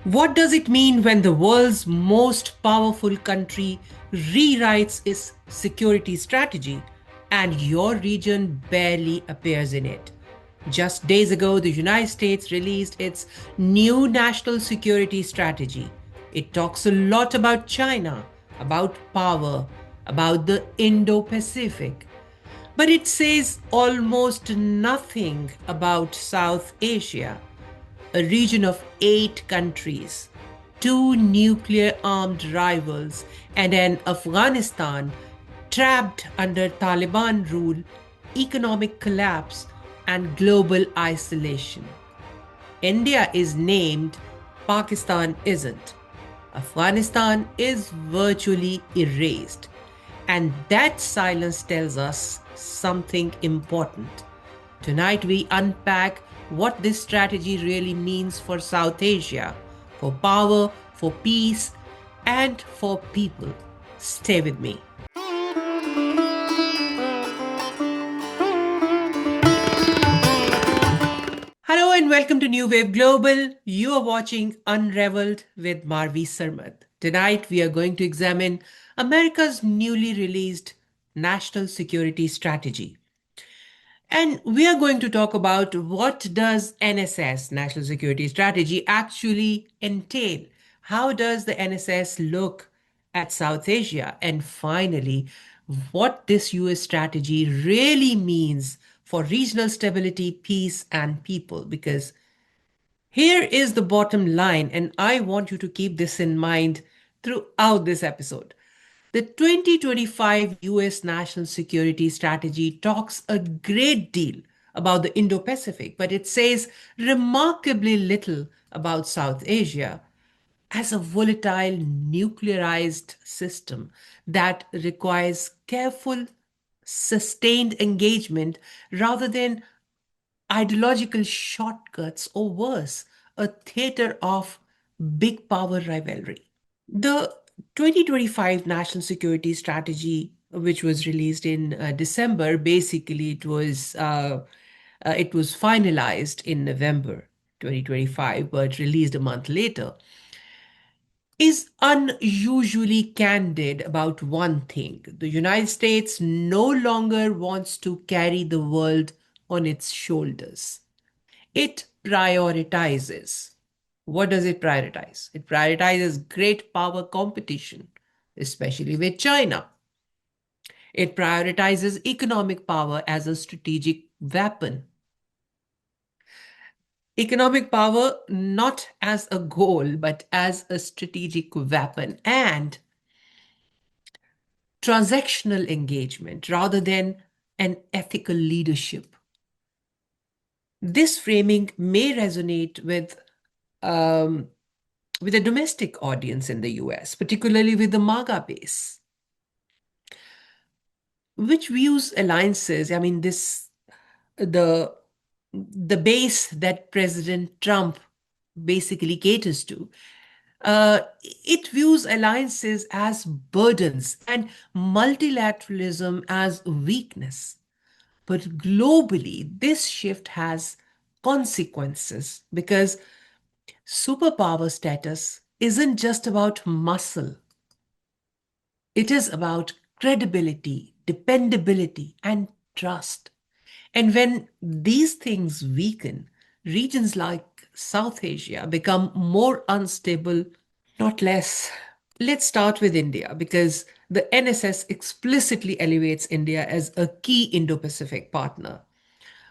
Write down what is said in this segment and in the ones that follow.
What does it mean when the world's most powerful country rewrites its security strategy and your region barely appears in it? Just days ago, the United States released its new national security strategy. It talks a lot about China, about power, about the Indo Pacific. But it says almost nothing about South Asia, a region of 8 countries, two nuclear armed rivals, and an Afghanistan trapped under Taliban rule, economic collapse, and global isolation. India is named, Pakistan isn't. Afghanistan is virtually erased. And that silence tells us something important. Tonight, we unpack what this strategy really means for South Asia, for power, for peace, and for people. Stay with me. Hello and welcome to New Wave Global. You are watching Unraveled with Marvi Sirmed. Tonight we are going to examine America's newly released national security strategy. And we are going to talk about what does NSS, National Security Strategy, actually entail? How does the NSS look at South Asia? And finally, what this US strategy really means for regional stability, peace, and people. Because here is the bottom line, and I want you to keep this in mind throughout this episode. The 2025 US National Security Strategy talks a great deal about the Indo Pacific, but it says remarkably little about South Asia as a volatile nuclearized system that requires careful, sustained engagement rather than ideological shortcuts, or worse, a theater of big power rivalry. The 2025 National Security Strategy, which was released in December, basically it was finalized in November 2025, but released a month later, is unusually candid about one thing. The United States no longer wants to carry the world on its shoulders. It prioritizes. What does it prioritize? It prioritizes great power competition, especially with China. It prioritizes economic power as a strategic weapon. Economic power not as a goal, but as a strategic weapon. And transactional engagement rather than an ethical leadership. This framing may resonate um, with a domestic audience in the US, particularly with the MAGA base, which views alliances. I mean, the the base that President Trump basically caters to. It views alliances as burdens and multilateralism as weakness. But globally, this shift has consequences because superpower status isn't just about muscle, it is about credibility, dependability, and trust. And when these things weaken, regions like South Asia become more unstable, not less. Let's start with India because the NSS explicitly elevates India as a key Indo Pacific partner.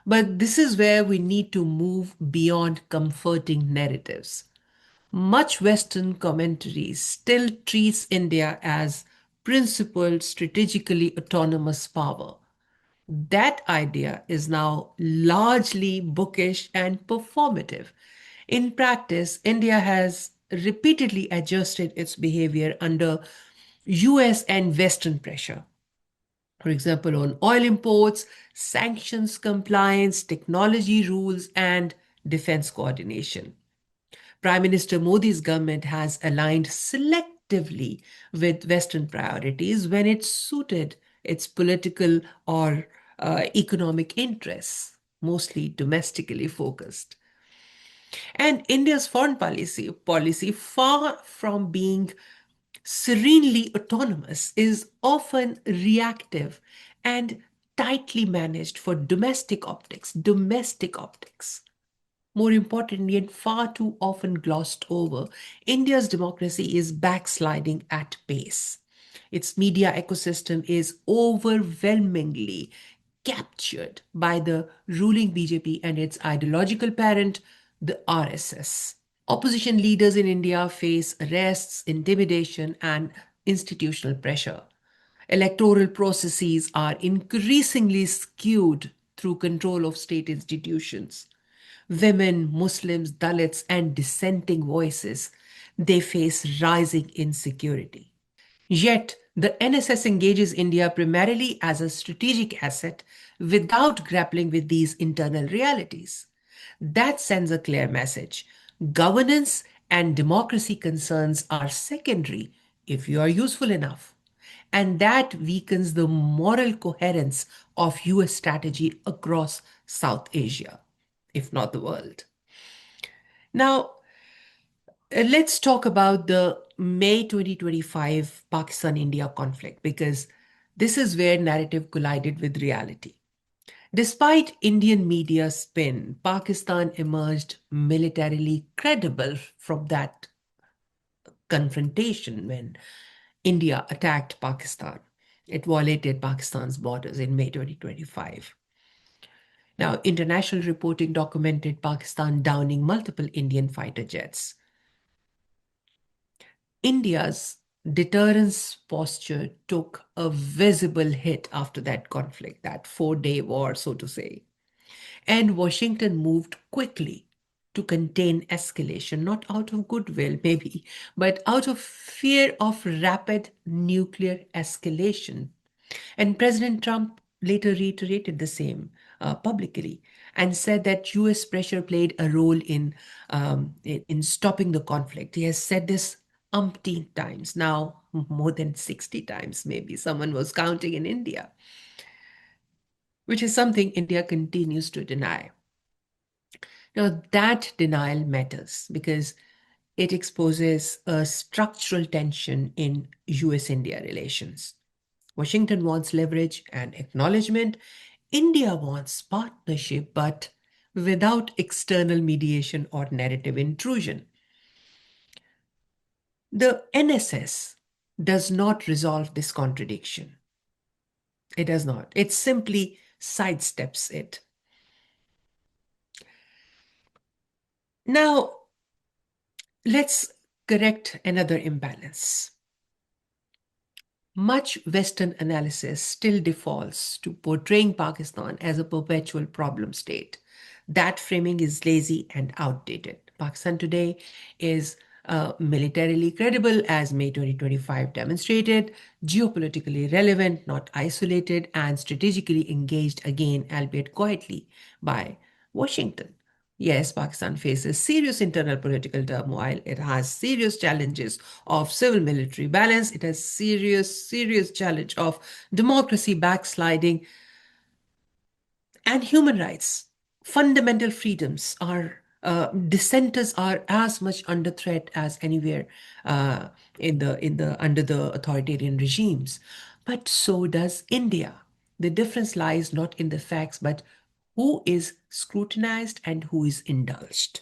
But this is where we need to move beyond comforting narratives. Much Western commentary still treats India as principled, strategically autonomous power. That idea is now largely bookish and performative. In practice, India has repeatedly adjusted its behavior under US and Western pressure. For example, on oil imports, sanctions compliance, technology rules, and defense coordination. Prime Minister Modi's government has aligned selectively with Western priorities when it suited its political or economic interests, mostly domestically focused. And India's foreign policy, far from being serenely autonomous, is often reactive and tightly managed for domestic optics. Domestic optics. More importantly, and far too often glossed over, India's democracy is backsliding at pace. Its media ecosystem is overwhelmingly captured by the ruling BJP and its ideological parent, the RSS. Opposition leaders in India face arrests, intimidation, and institutional pressure. Electoral processes are increasingly skewed through control of state institutions. Women, Muslims, Dalits, and dissenting voices, they face rising insecurity. Yet, the NSS engages India primarily as a strategic asset without grappling with these internal realities. That sends a clear message. Governance and democracy concerns are secondary if you are useful enough. And that weakens the moral coherence of US strategy across South Asia, if not the world. Now, let's talk about the May 2025 Pakistan India conflict because this is where narrative collided with reality. Despite Indian media spin, Pakistan emerged militarily credible from that confrontation when India attacked Pakistan. It violated Pakistan's borders in May 2025. Now, international reporting documented Pakistan downing multiple Indian fighter jets. India's deterrence posture took a visible hit after that conflict, that 4 day war, so to say. And Washington moved quickly to contain escalation, not out of goodwill, maybe, but out of fear of rapid nuclear escalation. And President Trump later reiterated the same publicly and said that US pressure played a role in stopping the conflict. He has said this umpteen times, now more than 60 times, maybe. Someone was counting in India, which is something India continues to deny. Now, that denial matters because it exposes a structural tension in US India relations. Washington wants leverage and acknowledgement. India wants partnership, but without external mediation or narrative intrusion. The NSS does not resolve this contradiction. It does not. It simply sidesteps it. Now, let's correct another imbalance. Much Western analysis still defaults to portraying Pakistan as a perpetual problem state. That framing is lazy and outdated. Pakistan today is militarily credible, as May 2025 demonstrated, geopolitically relevant, not isolated, and strategically engaged again, albeit quietly, by Washington. Yes, Pakistan faces serious internal political turmoil. It has serious challenges of civil military balance. It has serious challenge of democracy backsliding and human rights. Fundamental freedoms are dissenters are as much under threat as anywhere in the under the authoritarian regimes. But so does India. The difference lies not in the facts, but who is scrutinized and who is indulged.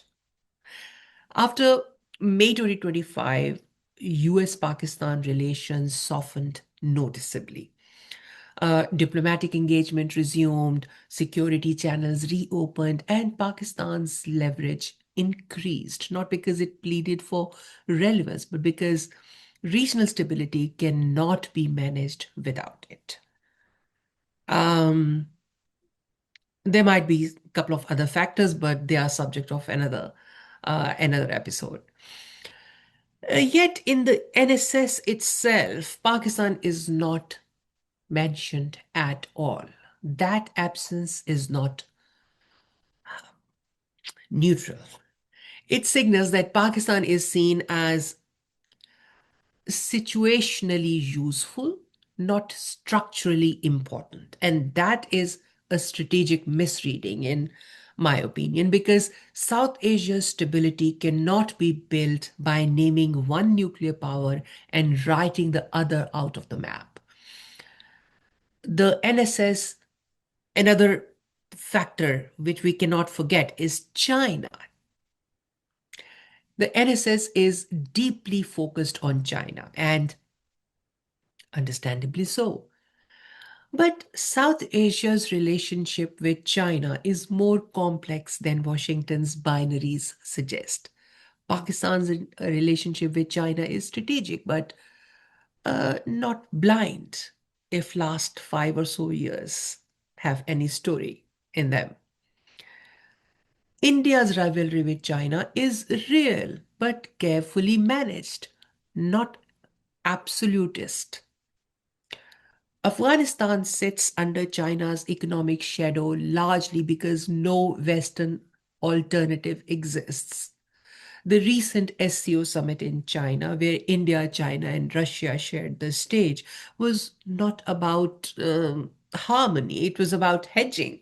After May 2025, US Pakistan relations softened noticeably. Diplomatic engagement resumed, security channels reopened, and Pakistan's leverage increased, not because it pleaded for relevance, but because regional stability cannot be managed without it. Um, there might be a couple of other factors, but they are subject of another episode. Yet in the NSS itself, Pakistan is not mentioned at all. That absence is not neutral. It signals that Pakistan is seen as situationally useful, not structurally important. And that is a strategic misreading in my opinion, because South Asia's stability cannot be built by naming one nuclear power and writing the other out of the map. The NSS, another factor which we cannot forget is China. The NSS is deeply focused on China, and understandably so. But South Asia's relationship with China is more complex than Washington's binaries suggest. Pakistan's relationship with China is strategic, but not blind, if last 5 or so years have any story in them. India's rivalry with China is real, but carefully managed, not absolutist. Afghanistan sits under China's economic shadow largely because no Western alternative exists. The recent SCO summit in China, where India, China, and Russia shared the stage, was not about harmony, it was about hedging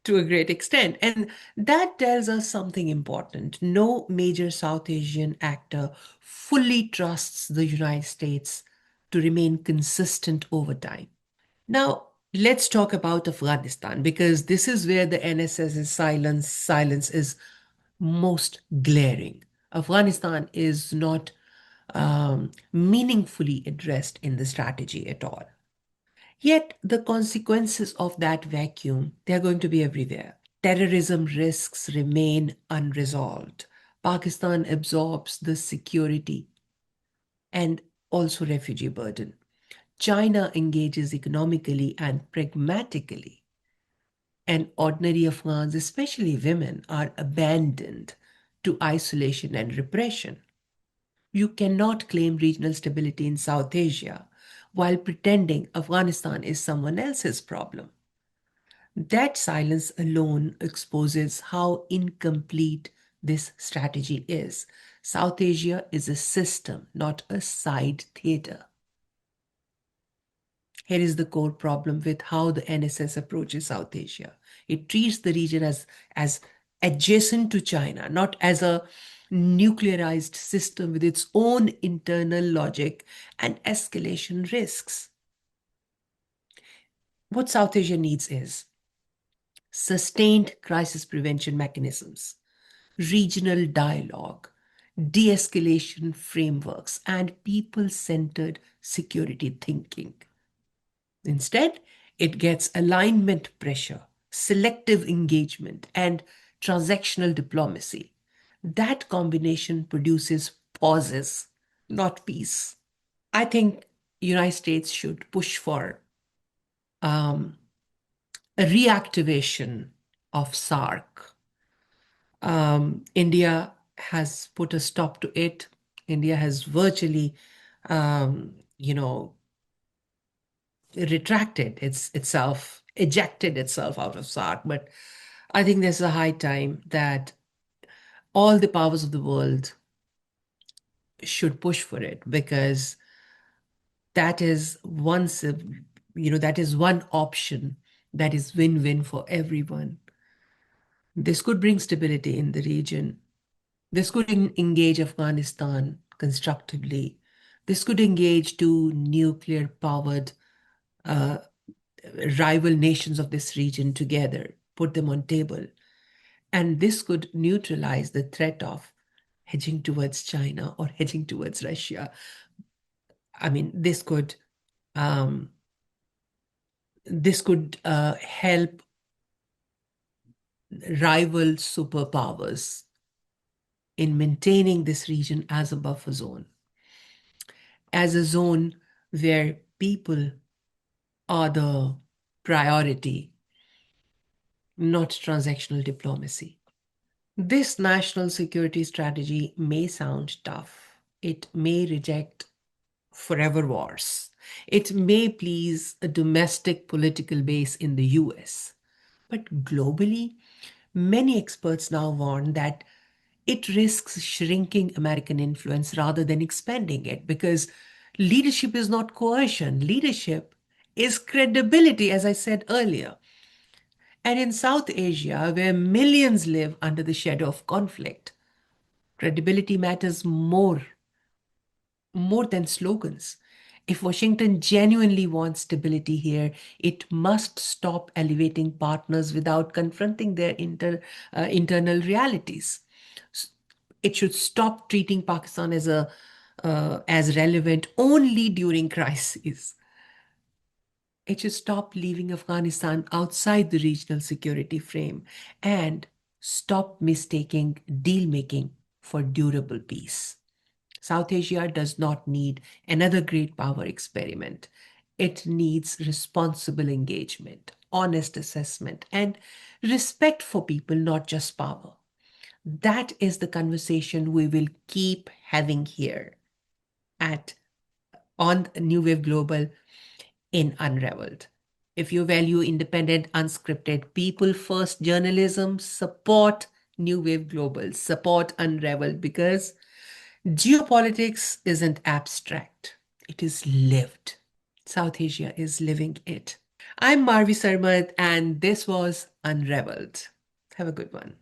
to a great extent. And that tells us something important. No major South Asian actor fully trusts the United States to remain consistent over time. Now, let's talk about Afghanistan because this is where the NSS's silence is most glaring. Afghanistan is not meaningfully addressed in the strategy at all. Yet the consequences of that vacuum, they're going to be everywhere. Terrorism risks remain unresolved. Pakistan absorbs the security and also refugee burden. China engages economically and pragmatically, and ordinary Afghans, especially women, are abandoned to isolation and repression. You cannot claim regional stability in South Asia while pretending Afghanistan is someone else's problem. That silence alone exposes how incomplete this strategy is. South Asia is a system, not a side theater. Here is the core problem with how the NSS approaches South Asia. It treats the region as adjacent to China, not as a nuclearized system with its own internal logic and escalation risks. What South Asia needs is sustained crisis prevention mechanisms, regional dialogue, de escalation frameworks, and people centered security thinking. Instead, it gets alignment pressure, selective engagement, and transactional diplomacy. That combination produces pauses, not peace. I think United States should push for um, a reactivation of SARC. India has put a stop to it. India has virtually, you know, retracted itself, ejected itself out of SARC. But I think there's a high time that all the powers of the world should push for it because that is that is one option that is win-win for everyone. This could bring stability in the region. This could engage Afghanistan constructively. This could engage two nuclear powered uh, rival nations of this region together, put them on table. And this could neutralize the threat of hedging towards China or hedging towards Russia. I mean, um, this could help rival superpowers in maintaining this region as a buffer zone, as a zone where people are the priority, not transactional diplomacy. This national security strategy may sound tough. It may reject forever wars. It may please a domestic political base in the US. But globally, many experts now warn that it risks shrinking American influence rather than expanding it because leadership is not coercion. Leadership is credibility, as I said earlier. And in South Asia, where millions live under the shadow of conflict, credibility matters more than slogans. If Washington genuinely wants stability here, it must stop elevating partners without confronting their internal realities. S- It should stop treating Pakistan as relevant only during crises. It should stop leaving Afghanistan outside the regional security frame and stop mistaking deal making for durable peace. South Asia does not need another great power experiment. It needs responsible engagement, honest assessment, and respect for people, not just power. That is the conversation we will keep having here at on New Wave Global in Unraveled. If you value independent, unscripted, people first journalism, support New Wave Global, support Unraveled because geopolitics isn't abstract, it is lived. South Asia is living it. I'm Marvi Sirmed, and this was Unraveled. Have a good one.